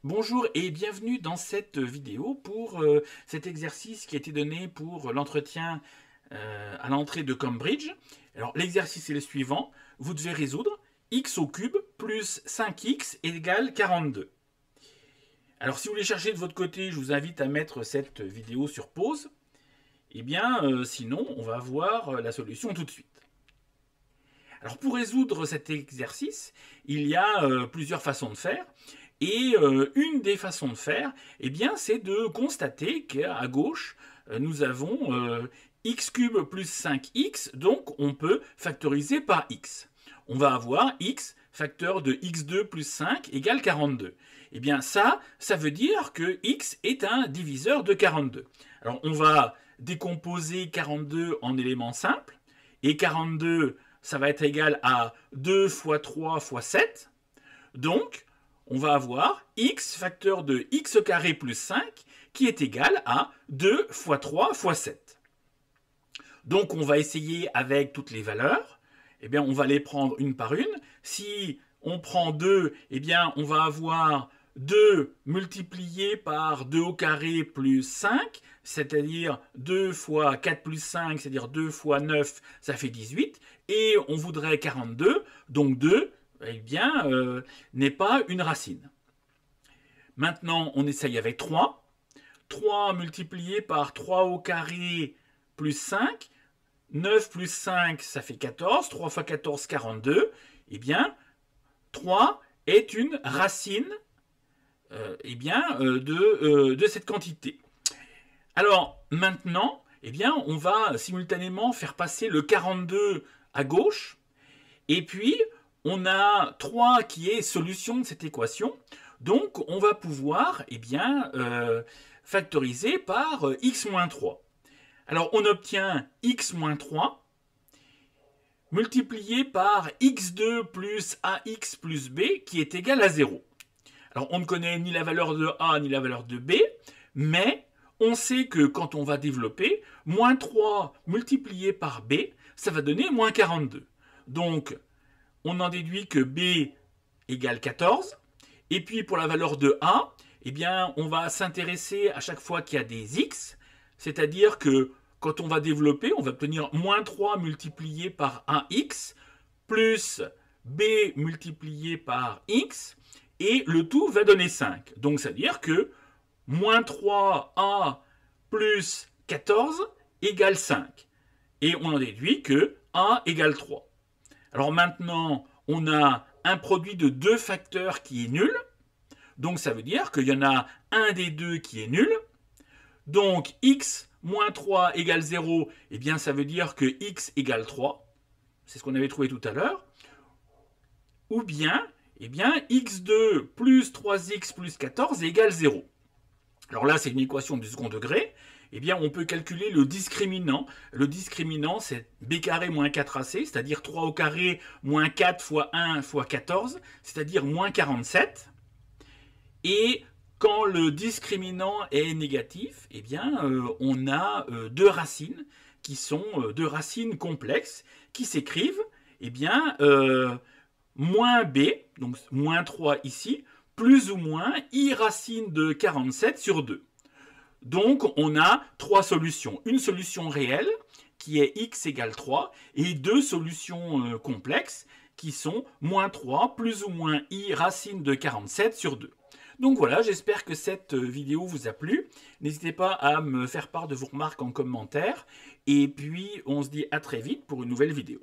Bonjour et bienvenue dans cette vidéo pour cet exercice qui a été donné pour l'entretien à l'entrée de Cambridge. Alors l'exercice est le suivant, vous devez résoudre x au cube plus 5x égale 42. Alors si vous voulez chercher de votre côté, je vous invite à mettre cette vidéo sur pause. Et bien sinon on va voir la solution tout de suite. Alors pour résoudre cet exercice, il y a plusieurs façons de faire. Et une des façons de faire, eh bien, c'est de constater qu'à gauche, nous avons x cube plus 5x, donc on peut factoriser par x. On va avoir x facteur de x2 plus 5 égale 42. Eh bien ça veut dire que x est un diviseur de 42. Alors on va décomposer 42 en éléments simples, et 42, ça va être égal à 2 fois 3 fois 7. Donc, on va avoir x facteur de x carré plus 5 qui est égal à 2 fois 3 fois 7. Donc on va essayer avec toutes les valeurs. Eh bien, on va les prendre une par une. Si on prend 2, eh bien, on va avoir 2 multiplié par 2 au carré plus 5, c'est-à-dire 2 fois 4 plus 5, c'est-à-dire 2 fois 9, ça fait 18. Et on voudrait 42, donc 2, eh bien, n'est pas une racine. Maintenant, on essaye avec 3. 3 multiplié par 3 au carré plus 5. 9 plus 5, ça fait 14. 3 fois 14, 42. Eh bien, 3 est une racine de cette quantité. Alors, maintenant, eh bien, on va simultanément faire passer le 42 à gauche. Et puis, on a 3 qui est solution de cette équation. Donc, on va pouvoir factoriser par x-3. Alors, on obtient x-3 multiplié par x2 plus ax plus b qui est égal à 0. Alors, on ne connaît ni la valeur de a ni la valeur de b, mais on sait que quand on va développer, moins 3 multiplié par b, ça va donner moins 42. Donc, on en déduit que b égale 14. Et puis pour la valeur de a, eh bien, on va s'intéresser à chaque fois qu'il y a des x, c'est-à-dire que quand on va développer, on va obtenir moins 3 multiplié par 1x plus b multiplié par x, et le tout va donner 5. Donc ça veut dire que moins 3a plus 14 égale 5. Et on en déduit que a égale 3. Alors maintenant, on a un produit de deux facteurs qui est nul. Donc ça veut dire qu'il y en a un des deux qui est nul. Donc x moins 3 égale 0, eh bien ça veut dire que x égale 3. C'est ce qu'on avait trouvé tout à l'heure. Ou bien, eh bien x2 plus 3x plus 14 égale 0. Alors là, c'est une équation du second degré. Eh bien, on peut calculer le discriminant. Le discriminant, c'est b carré moins 4ac, c'est-à-dire 3 au carré moins 4 fois 1 fois 14, c'est-à-dire moins 47. Et quand le discriminant est négatif, eh bien, on a deux racines qui sont deux racines complexes qui s'écrivent, eh bien, moins b, donc moins 3 ici, plus ou moins i racine de 47 sur 2. Donc, on a trois solutions. Une solution réelle, qui est x égale 3, et deux solutions complexes, qui sont moins 3 plus ou moins i racine de 47 sur 2. Donc voilà, j'espère que cette vidéo vous a plu. N'hésitez pas à me faire part de vos remarques en commentaire. Et puis, on se dit à très vite pour une nouvelle vidéo.